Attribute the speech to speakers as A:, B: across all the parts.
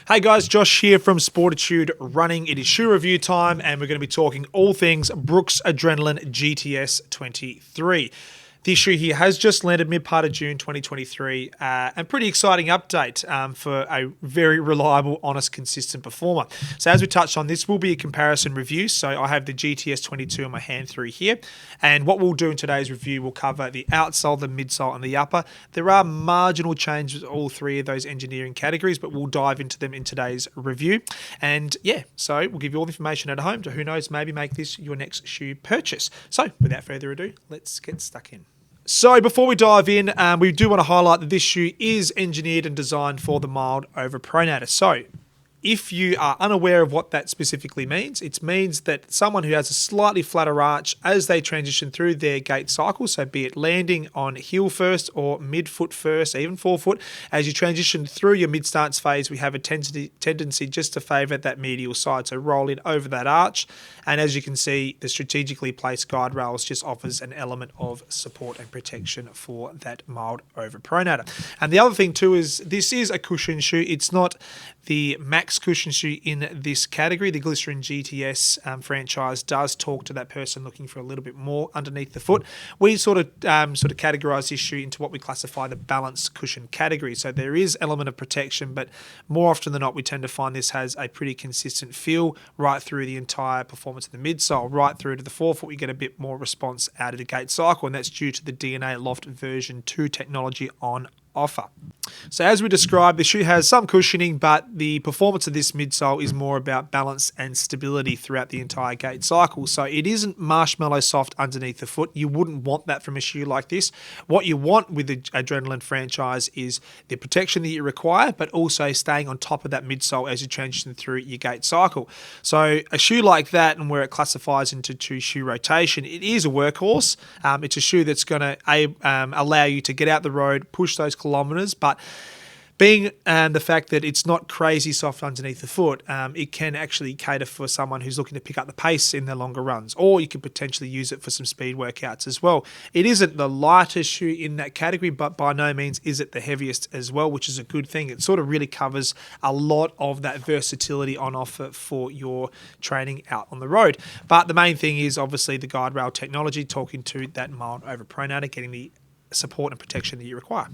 A: Hey guys, Josh here from Sportitude Running. It is shoe review time and we're going to be talking all things Brooks Adrenaline GTS 23. This shoe here has just landed mid-part of June 2023 and pretty exciting update for a very reliable, honest, consistent performer. So as we touched on, this will be a comparison review. So I have the GTS 22 in my hand through here. And what we'll do in today's review, we'll cover the outsole, the midsole, and the upper. There are marginal changes in all three of those engineering categories, but we'll dive into them in today's review. And yeah, so we'll give you all the information at home to, who knows, maybe make this your next shoe purchase. So without further ado, let's get stuck in. So before we dive in, we do want to highlight that this shoe is engineered and designed for the mild overpronator. So if you are unaware of what that specifically means, it means that someone who has a slightly flatter arch as they transition through their gait cycle, so be it landing on heel first or mid-foot first, even forefoot, as you transition through your mid-stance phase, we have a tendency just to favour that medial side, so roll in over that arch. And as you can see, the strategically placed guide rails just offers an element of support and protection for that mild overpronator. And the other thing too is this is a cushion shoe. It's not the max cushion shoe in this category. The Glycerin GTS franchise does talk to that person looking for a little bit more underneath the foot. We sort of categorize this shoe into what we classify the balanced cushion category. So there is element of protection, but more often than not, we tend to find this has a pretty consistent feel right through the entire performance of the midsole, right through to the forefoot. We get a bit more response out of the gait cycle, and that's due to the DNA Loft version 2 technology on offer. So as we described, the shoe has some cushioning, but the performance of this midsole is more about balance and stability throughout the entire gait cycle. So it isn't marshmallow soft underneath the foot. You wouldn't want that from a shoe like this. What you want with the Adrenaline franchise is the protection that you require, but also staying on top of that midsole as you transition through your gait cycle. So a shoe like that, and where it classifies into two shoe rotation, it is a workhorse. It's a shoe that's going to allow you to get out the road, push those kilometers, but being the fact that it's not crazy soft underneath the foot, it can actually cater for someone who's looking to pick up the pace in their longer runs, or you could potentially use it for some speed workouts as well. It isn't the lightest shoe in that category, but by no means is it the heaviest as well, which is a good thing. It sort of really covers a lot of that versatility on offer for your training out on the road. But the main thing is obviously the guide rail technology, talking to that mild overpronator, getting the support and protection that you require.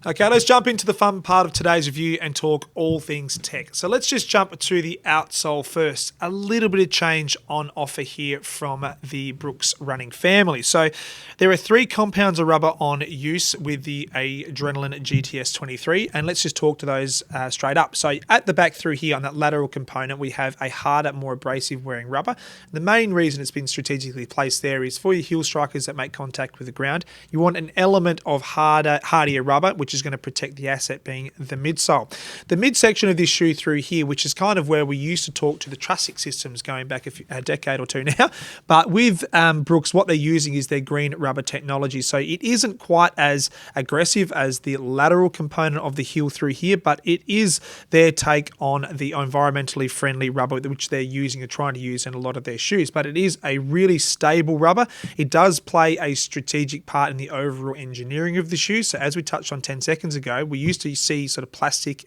A: Okay, let's jump into the fun part of today's review and talk all things tech. So let's just jump to the outsole first. A little bit of change on offer here from the Brooks running family. So there are 3 compounds of rubber on use with the Adrenaline GTS 23, and let's just talk to those straight up. So at the back through here on that lateral component, we have a harder, more abrasive wearing rubber. The main reason it's been strategically placed there is for your heel strikers that make contact with the ground. You want an element of hardier rubber, which is going to protect the asset being the midsole. The midsection of this shoe through here, which is kind of where we used to talk to the trussic systems going back a decade or two now, but with Brooks, what they're using is their green rubber technology. So it isn't quite as aggressive as the lateral component of the heel through here, but it is their take on the environmentally friendly rubber which they're using or trying to use in a lot of their shoes. But it is a really stable rubber. It does play a strategic part in the overall engineering of the shoe. So as we touched on 10 seconds ago, we used to see sort of plastic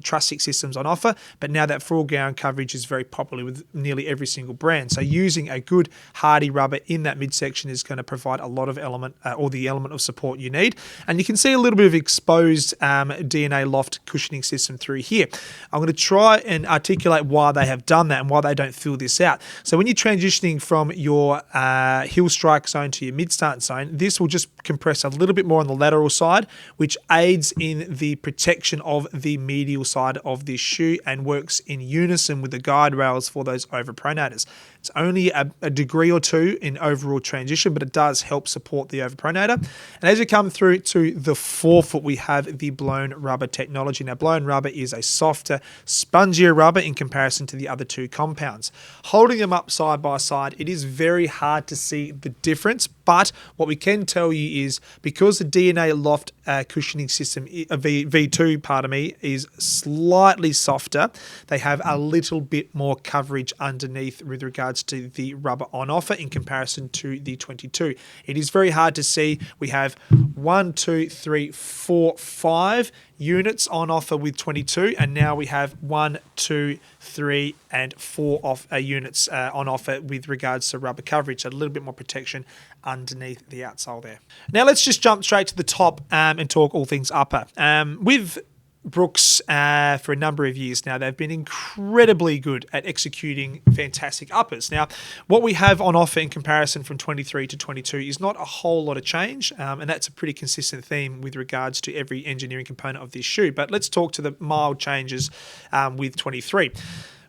A: trussic systems on offer, but now that full ground coverage is very popular with nearly every single brand. So using a good hardy rubber in that midsection is going to provide a lot of element the element of support you need. And you can see a little bit of exposed DNA Loft cushioning system through here. I'm going to try and articulate why they have done that and why they don't fill this out. So when you're transitioning from your heel strike zone to your mid-start zone, this will just compress a little bit more on the lateral side, which aids in the protection of the medial side of this shoe and works in unison with the guide rails for those overpronators. It's only a degree or two in overall transition, but it does help support the overpronator. And as you come through to the forefoot, we have the blown rubber technology. Now, blown rubber is a softer, spongier rubber in comparison to the other 2 compounds. Holding them up side by side, it is very hard to see the difference, but what we can tell you is because the DNA Loft cushioning system, V2, is slightly softer, they have a little bit more coverage underneath with regards to the rubber on offer in comparison to the 22. It is very hard to see. We have 1, 2, 3, 4, 5 units on offer with 22, and now we have 1, 2, 3, and 4 units on offer with regards to rubber coverage. So a little bit more protection underneath the outsole there. Now let's just jump straight to the top and talk all things upper. With Brooks, for a number of years now, they've been incredibly good at executing fantastic uppers. Now, what we have on offer in comparison from 23 to 22 is not a whole lot of change, and that's a pretty consistent theme with regards to every engineering component of this shoe. But let's talk to the mild changes with 23.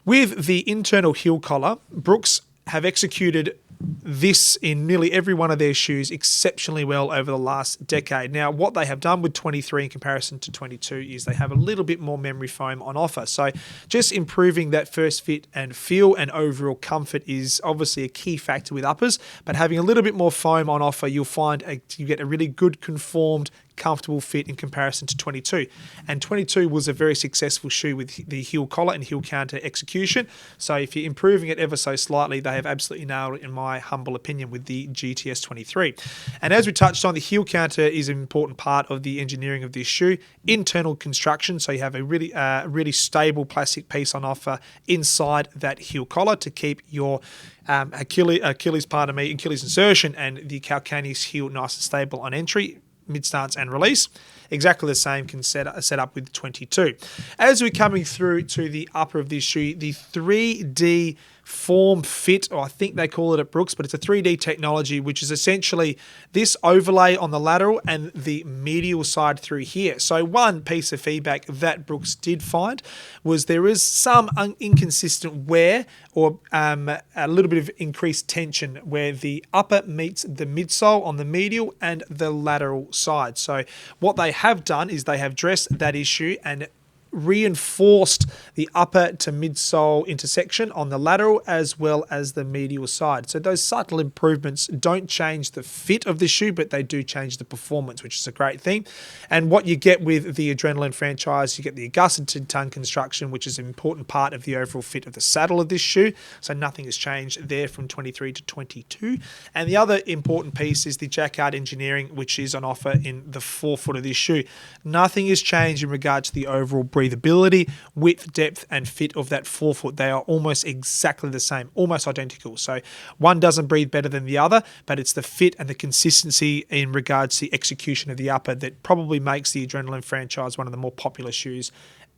A: With the internal heel collar, Brooks have executed this in nearly every one of their shoes exceptionally well over the last decade. Now, what they have done with 23 in comparison to 22 is they have a little bit more memory foam on offer. So just improving that first fit and feel and overall comfort is obviously a key factor with uppers, but having a little bit more foam on offer, you'll find you get a really good conformed, comfortable fit in comparison to 22. And 22 was a very successful shoe with the heel collar and heel counter execution. So if you're improving it ever so slightly, they have absolutely nailed it in my humble opinion with the GTS 23. And as we touched on, the heel counter is an important part of the engineering of this shoe. Internal construction, so you have a really stable plastic piece on offer inside that heel collar to keep your Achilles insertion and the calcaneus heel nice and stable on entry, mid-stance and release. Exactly the same can set up with 22. As we're coming through to the upper of this shoe, the 3D form fit, or I think they call it at Brooks, but it's a 3D technology, which is essentially this overlay on the lateral and the medial side through here. So one piece of feedback that Brooks did find was there is some inconsistent wear or a little bit of increased tension where the upper meets the midsole on the medial and the lateral side. So what they have done is they have addressed that issue and reinforced the upper to midsole intersection on the lateral as well as the medial side. So those subtle improvements don't change the fit of the shoe, but they do change the performance, which is a great thing. And what you get with the Adrenaline franchise, you get the gusseted tongue construction, which is an important part of the overall fit of the saddle of this shoe. So nothing has changed there from 23 to 22. And the other important piece is the jacquard engineering, which is on offer in the forefoot of this shoe. Nothing has changed in regard to the overall breathability, width, depth, and fit of that forefoot. They are almost exactly the same, almost identical. So one doesn't breathe better than the other, but it's the fit and the consistency in regards to the execution of the upper that probably makes the Adrenaline franchise one of the more popular shoes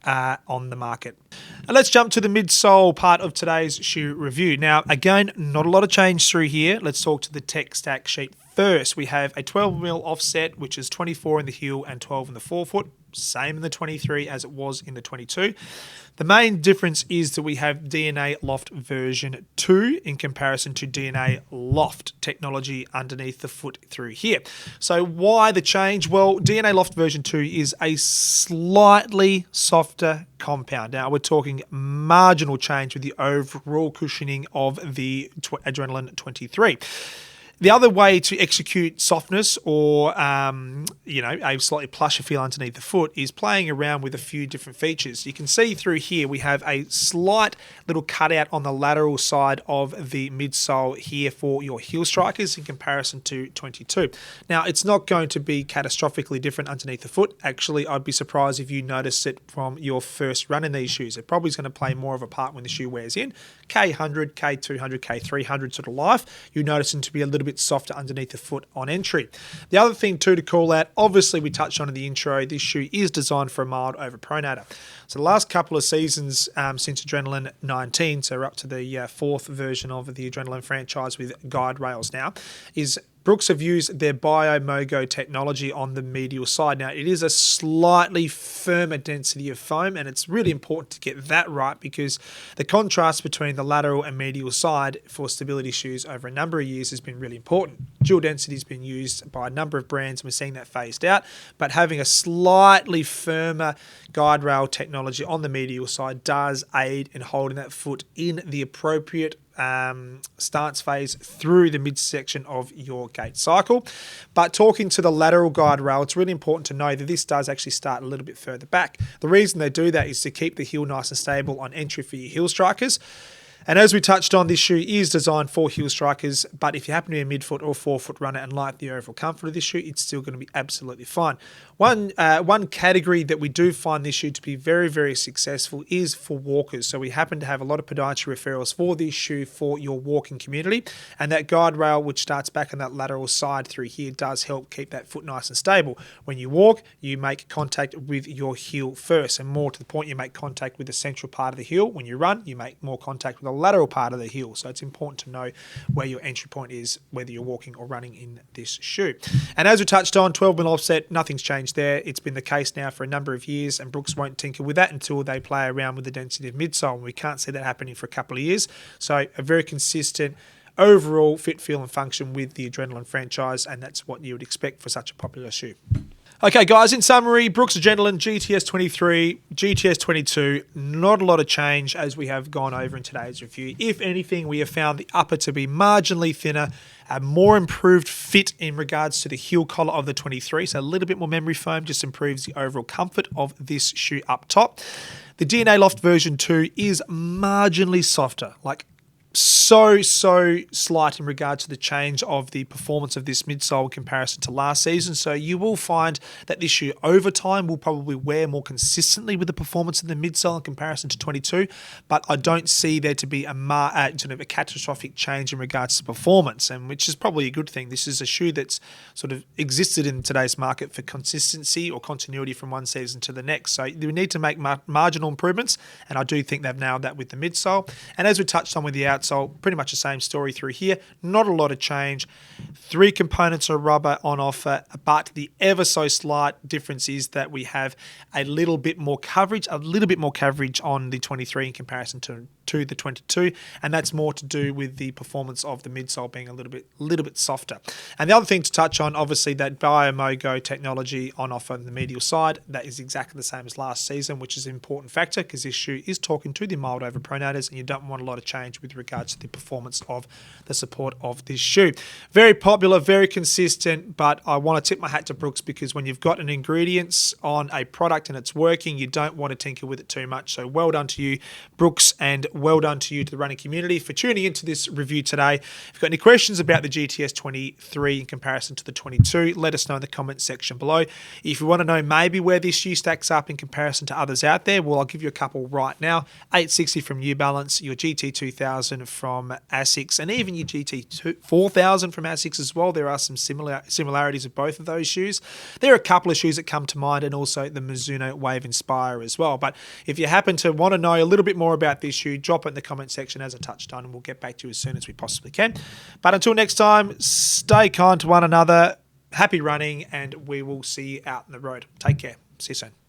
A: on the market. And let's jump to the midsole part of today's shoe review. Now, again, not a lot of change through here. Let's talk to the tech stack sheet first. We have a 12mm offset, which is 24 in the heel and 12 in the forefoot. Same in the 23 as it was in the 22. The main difference is that we have DNA Loft version 2 in comparison to DNA Loft technology underneath the foot through here. So why the change? Well, DNA Loft version 2 is a slightly softer compound. Now we're talking marginal change with the overall cushioning of the Adrenaline 23. The other way to execute softness or, a slightly plusher feel underneath the foot is playing around with a few different features. You can see through here we have a slight little cutout on the lateral side of the midsole here for your heel strikers in comparison to 22. Now, it's not going to be catastrophically different underneath the foot. Actually, I'd be surprised if you noticed it from your first run in these shoes. It probably is going to play more of a part when the shoe wears in. K100, K200, K300 sort of life, you notice them to be a little bit softer underneath the foot on entry. The other thing too to call out, obviously we touched on in the intro, this shoe is designed for a mild overpronator. So the last couple of seasons since Adrenaline 19, so we're up to the fourth version of the Adrenaline franchise with guide rails now, is Brooks have used their BioMogo technology on the medial side. Now, it is a slightly firmer density of foam, and it's really important to get that right because the contrast between the lateral and medial side for stability shoes over a number of years has been really important. Dual density has been used by a number of brands, and we're seeing that phased out, but having a slightly firmer guide rail technology on the medial side does aid in holding that foot in the appropriate stance phase through the midsection of your gait cycle. But talking to the lateral guide rail, it's really important to know that this does actually start a little bit further back. The reason they do that is to keep the heel nice and stable on entry for your heel strikers. And as we touched on, this shoe is designed for heel strikers, but if you happen to be a midfoot or forefoot runner and like the overall comfort of this shoe, it's still going to be absolutely fine. One category that we do find this shoe to be very, very successful is for walkers. So we happen to have a lot of podiatry referrals for this shoe for your walking community. And that guide rail, which starts back on that lateral side through here, does help keep that foot nice and stable. When you walk, you make contact with your heel first, and more to the point, you make contact with the central part of the heel. When you run, you make more contact with the lateral part of the heel. So it's important to know where your entry point is, whether you're walking or running in this shoe. And as we touched on, 12mm offset, nothing's changed there. It's been the case now for a number of years, and Brooks won't tinker with that until they play around with the density of midsole, and we can't see that happening for a couple of years. So a very consistent overall fit, feel and function with the Adrenaline franchise, and that's what you would expect for such a popular shoe. Okay, guys, in summary, Brooks Adrenaline GTS 23, GTS 22, not a lot of change as we have gone over in today's review. If anything, we have found the upper to be marginally thinner, a more improved fit in regards to the heel collar of the 23, so a little bit more memory foam, just improves the overall comfort of this shoe up top. The DNA Loft version 2 is marginally softer, like so slight in regards to the change of the performance of this midsole in comparison to last season. So you will find that this shoe over time will probably wear more consistently with the performance of the midsole in comparison to 22, but I don't see there to be a catastrophic change in regards to performance, and which is probably a good thing. This is a shoe that's sort of existed in today's market for consistency or continuity from one season to the next. So you need to make marginal improvements, and I do think they've nailed that with the midsole. And as we touched on with the outsole, pretty much the same story through here. Not a lot of change. 3 components of rubber on offer, but the ever so slight difference is that we have a little bit more coverage on the 23 in comparison to the 22, and that's more to do with the performance of the midsole being a little bit softer. And the other thing to touch on, obviously, that BioMogo technology on offer on the medial side, that is exactly the same as last season, which is an important factor because this shoe is talking to the mild overpronators, and you don't want a lot of change with regards to the performance of the support of this shoe. Very popular, very consistent, but I want to tip my hat to Brooks because when you've got an ingredients on a product and it's working, you don't want to tinker with it too much. So well done to you, Brooks, and well done to you, to the running community, for tuning into this review today. If you've got any questions about the GTS 23 in comparison to the 22, let us know in the comments section below. If you want to know maybe where this shoe stacks up in comparison to others out there, well, I'll give you a couple right now. 860 from New Balance, your GT 2000 from Asics, and even your GT 4000 from Asics as well. There are some similarities with both of those shoes. There are a couple of shoes that come to mind, and also the Mizuno Wave Inspire as well. But if you happen to want to know a little bit more about this shoe, drop it in the comment section as I touched on, and we'll get back to you as soon as we possibly can. But until next time, stay kind to one another, happy running, and we will see you out on the road. Take care. See you soon.